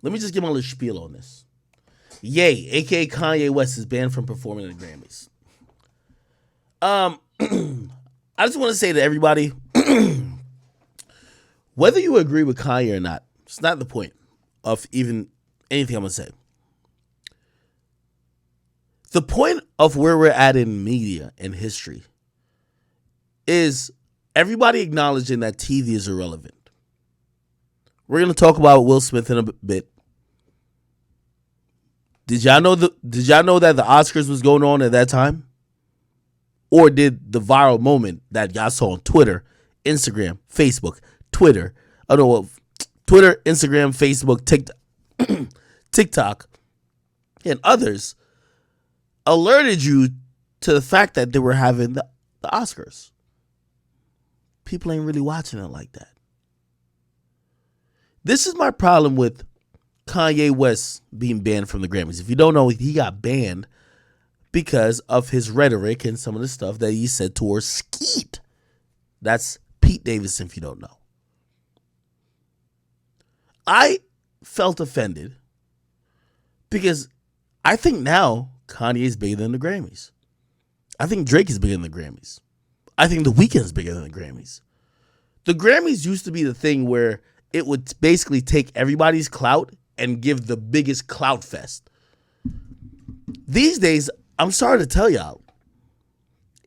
Let me just give my little spiel on this. Ye, aka Kanye West, is banned from performing at the Grammys. Um, I just want to say to everybody, whether you agree with Kanye or not, it's not the point of even anything I'm gonna say. The point of where we're at in media and history is everybody acknowledging that TV is irrelevant. We're gonna talk about Will Smith in a bit. Did y'all know that the Oscars was going on at that time? Or did the viral moment that y'all saw on Twitter, Instagram, Facebook, Twitter, I don't know, Twitter, Instagram, Facebook, TikTok, and others alerted you to the fact that they were having the Oscars? People ain't really watching it like that. This is my problem with Kanye West being banned from the Grammys. If you don't know, he got banned because of his rhetoric and some of the stuff that he said towards Skeet. That's Pete Davidson, if you don't know. I felt offended because I think now Kanye is bigger than the Grammys. I think Drake is bigger than the Grammys. I think The Weeknd is bigger than the Grammys. The Grammys used to be the thing where it would basically take everybody's clout and give the biggest clout fest. These days, I'm sorry to tell y'all,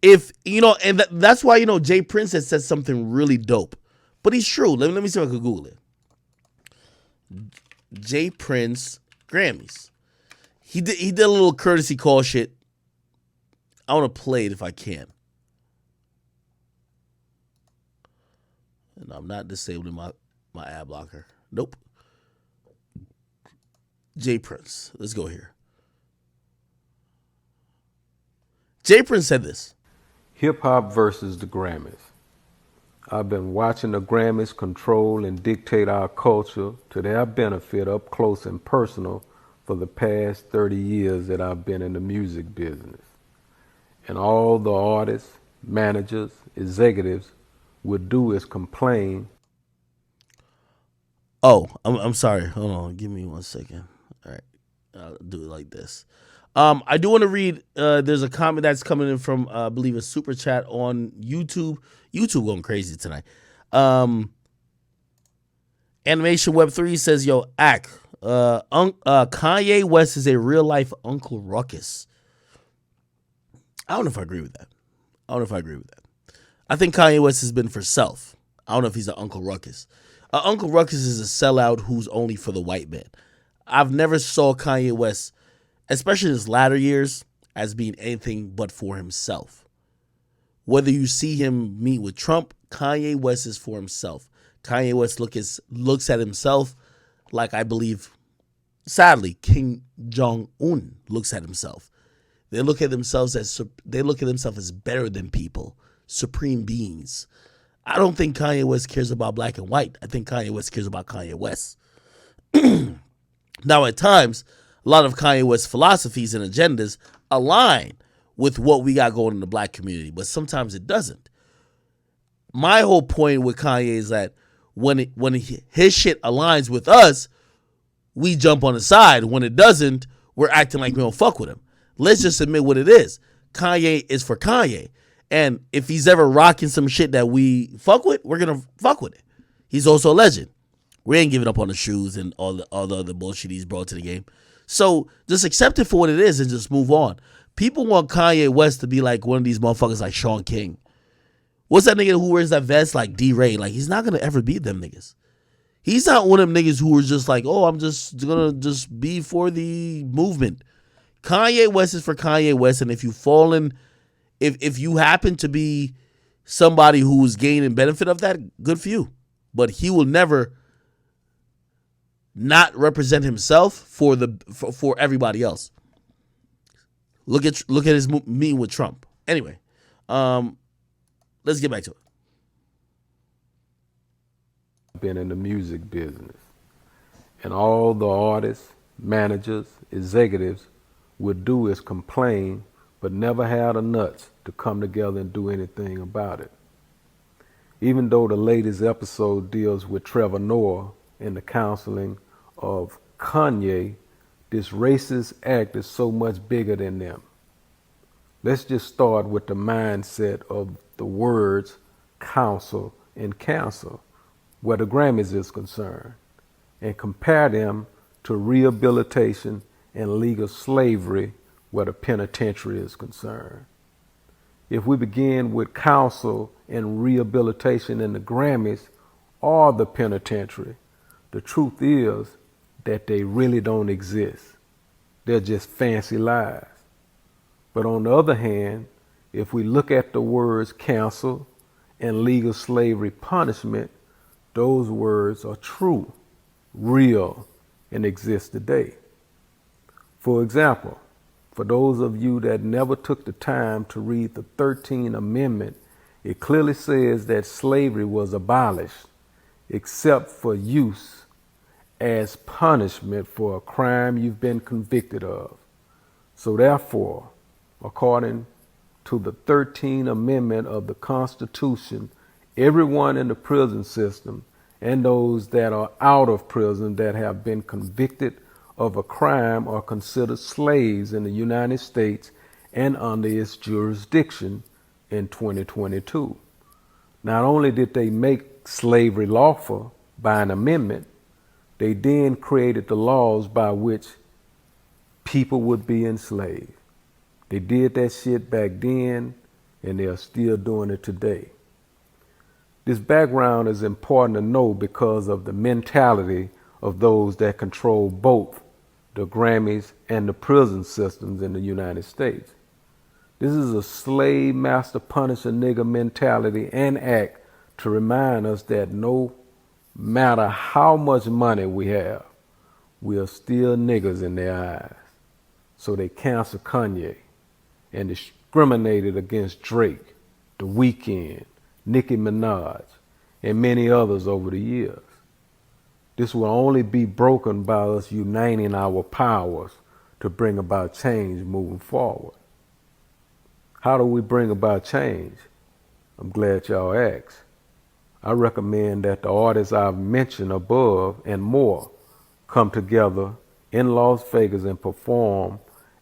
if, and that's why, Jay Prince has said something really dope, but he's true. Let me see if I can Google it. Jay Prince Grammys. He did a little courtesy call shit. I want to play it if I can. And I'm not disabling my ad blocker. Nope. Jay Prince. Let's go here. Jay Prince said this. Hip hop versus the Grammys. I've been watching the Grammys control and dictate our culture to their benefit up close and personal for the past 30 years that I've been in the music business. And all the artists, managers, executives would do is complain. Oh, I'm sorry. Hold on. Give me 1 second. All right. I'll do it like this. I do want to read, there's a comment that's coming in from, I believe, a super chat on YouTube. YouTube going crazy tonight. Animation Web 3 says, yo, Kanye West is a real life Uncle Ruckus. I don't know if I agree with that. I think Kanye West has been for self. I don't know if he's an Uncle Ruckus. Uncle Ruckus is a sellout who's only for the white man. I've never saw Kanye West, especially in his latter years, as being anything but for himself. Whether you see him meet with Trump, Kanye West is for himself. Kanye West looks at himself like, I believe, sadly, Kim Jong-un looks at himself. They look at themselves as better than people, supreme beings. I don't think Kanye West cares about black and white. I think Kanye West cares about Kanye West. Now, at times, a lot of Kanye West's philosophies and agendas align with what we got going in the black community, but sometimes it doesn't. My whole point with Kanye is that when his shit aligns with us, we jump on the side. When it doesn't, we're acting like we don't fuck with him. Let's just admit what it is. Kanye is for Kanye. And if he's ever rocking some shit that we fuck with, we're going to fuck with it. He's also a legend. We ain't giving up on the shoes and all the other bullshit he's brought to the game. So just accept it for what it is and just move on. People want Kanye West to be like one of these motherfuckers like Sean King. What's that nigga who wears that vest like D-Ray? Like, he's not going to ever beat them niggas. He's not one of them niggas who are just like, oh, I'm just going to just be for the movement. Kanye West is for Kanye West. And if you fall in, if you happen to be somebody who's gaining benefit of that, good for you. But he will never not represent himself for everybody else. Look at his meeting with Trump. Anyway, let's get back to it. Been in the music business, and all the artists, managers, executives would do is complain, but never had the nuts to come together and do anything about it. Even though the latest episode deals with Trevor Noah and the counseling of Kanye, this racist act is so much bigger than them. Let's just start with the mindset of the words counsel and cancel, where the Grammys is concerned, and compare them to rehabilitation and legal slavery, where the penitentiary is concerned. If we begin with counsel and rehabilitation in the Grammys or the penitentiary, the truth is that they really don't exist. They're just fancy lies. But on the other hand, if we look at the words counsel and legal slavery punishment, those words are true, real, and exist today. For example, for those of you that never took the time to read the 13th Amendment, it clearly says that slavery was abolished except for use as punishment for a crime you've been convicted of. So therefore, according to the 13th Amendment of the Constitution, everyone in the prison system and those that are out of prison that have been convicted of a crime are considered slaves in the United States and under its jurisdiction in 2022. Not only did they make slavery lawful by an amendment, they then created the laws by which people would be enslaved. They did that shit back then, and they are still doing it today. This background is important to know because of the mentality of those that control both the Grammys and the prison systems in the United States. This is a slave master punish a nigga mentality and act to remind us that no matter how much money we have, we are still niggas in their eyes. So they cancel Kanye and discriminated against Drake, The Weeknd, Nicki Minaj, and many others over the years. This will only be broken by us uniting our powers to bring about change moving forward. How do we bring about change? I'm glad y'all asked. I recommend that the artists I've mentioned above and more come together in Las Vegas and perform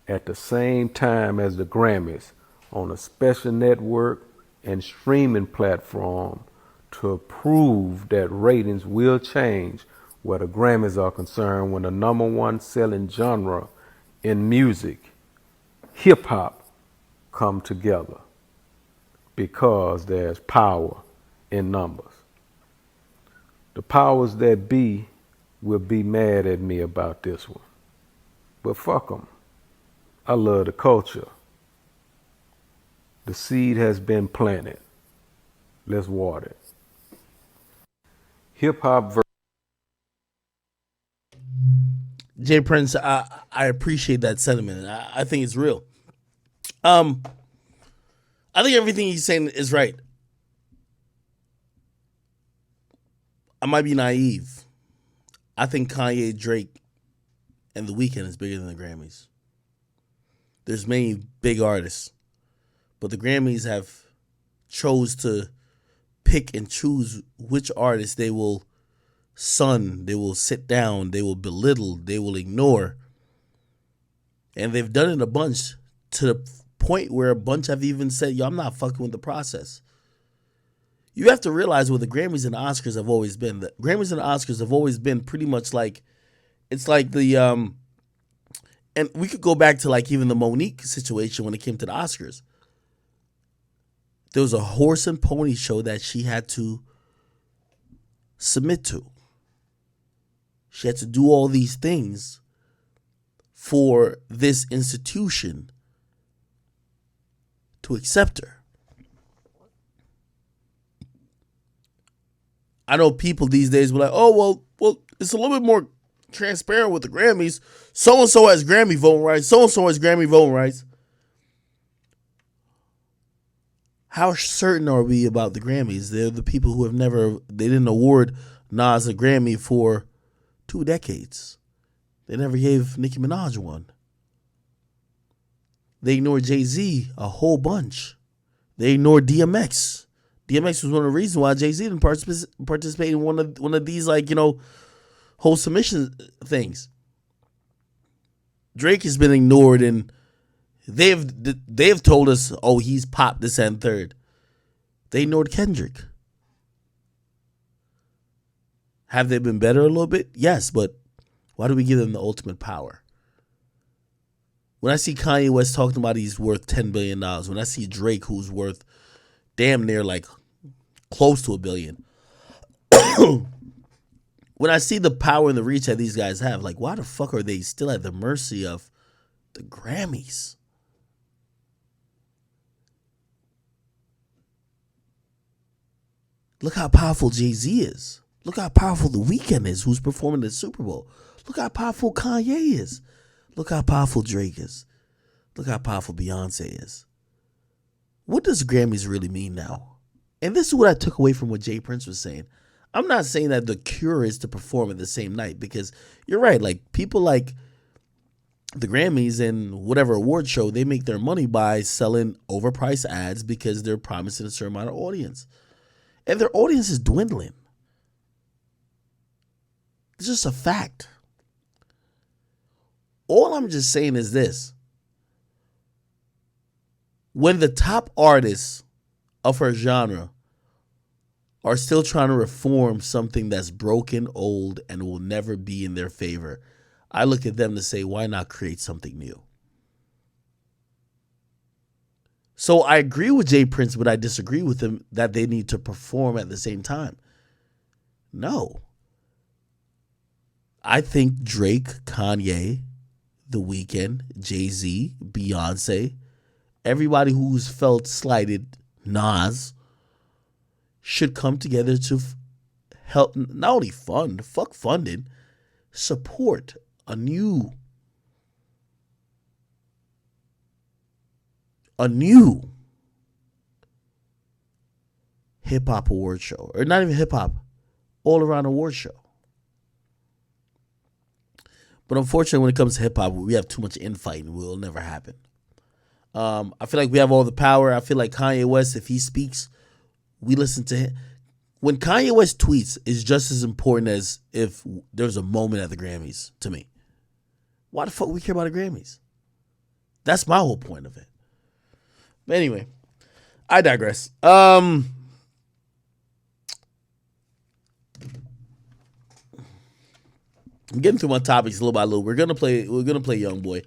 at the same time as the Grammys on a special network and streaming platform to prove that ratings will change where the Grammys are concerned when the number one selling genre in music, hip hop, come together, because there's power in numbers. The powers that be will be mad at me about this one, but fuck them. I love the culture. The seed has been planted. Let's water it. Hip hop. Jay Prince, I appreciate that sentiment. I think it's real. I think everything he's saying is right. I might be naive. I think Kanye, Drake, and The Weeknd is bigger than the Grammys. There's many big artists, but the Grammys have chose to pick and choose which artists they will they will sit down, they will belittle, they will ignore. And they've done it a bunch, to the point where a bunch have even said, yo, I'm not fucking with the process. You have to realize what the Grammys and the Oscars have always been. The Grammys and the Oscars have always been pretty much like, it's like the, and we could go back to like even the Monique situation when it came to the Oscars. There was a horse and pony show that she had to submit to. She had to do all these things for this institution to accept her. I know people these days were like, oh, well, it's a little bit more transparent with the Grammys. So-and-so has Grammy voting rights. So-and-so has Grammy voting rights. How certain are we about the Grammys? They're the people who they didn't award Nas a Grammy for 2 decades. They never gave Nicki Minaj one. They ignored Jay-Z a whole bunch. They ignored DMX. DMX was one of the reasons why Jay-Z didn't participate in one of these, like, whole submission things. Drake has been ignored, and they've told us, oh, he's popped this and third. They ignored Kendrick. Have they been better a little bit? Yes, but why do we give them the ultimate power? When I see Kanye West talking about he's worth $10 billion, when I see Drake, who's worth damn near like close to $1 billion, when I see the power and the reach that these guys have, like, why the fuck are they still at the mercy of the Grammys? Look how powerful Jay-Z is. Look how powerful The Weeknd is, who's performing the Super Bowl. Look how powerful Kanye is. Look how powerful Drake is. Look how powerful Beyonce is. What does Grammys really mean now? And this is what I took away from what Jay Prince was saying. I'm not saying that the cure is to perform at the same night, because you're right. Like, people like the Grammys and whatever award show, they make their money by selling overpriced ads because they're promising a certain amount of audience. And their audience is dwindling. It's just a fact. All I'm just saying is this. When the top artists of her genre are still trying to reform something that's broken, old, and will never be in their favor, I look at them to say, why not create something new? So I agree with Jay Prince, but I disagree with him that they need to perform at the same time. No. I think Drake, Kanye, The Weeknd, Jay-Z, Beyonce, everybody who's felt slighted, Nas, should come together to help, not only fund, fuck funding, support a new hip-hop award show. Or not even hip-hop, all-around award show. But unfortunately, when it comes to hip-hop, we have too much infighting. It will never happen. I feel like we have all the power. I feel like Kanye West, if he speaks, we listen to him. When Kanye West tweets, is just as important as if there's a moment at the Grammys, to me. Why the fuck we care about the Grammys? That's my whole point of it. But anyway, I digress. I'm getting through my topics little by little. We're gonna play Young Boy.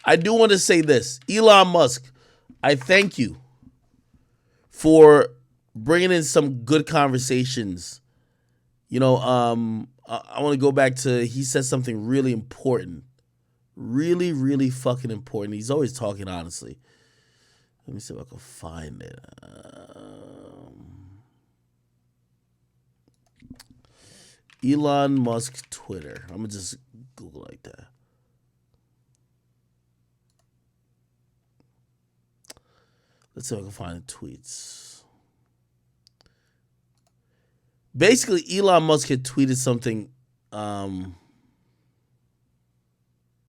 I do want to say this, Elon Musk. I thank you for bringing in some good conversations. You know, I want to go back to, he said something really important, really, really fucking important. He's always talking honestly. Let me see if I can find it. Elon Musk Twitter. I'm gonna just Google like that. Let's see if I can find the tweets. Basically, Elon Musk had tweeted something.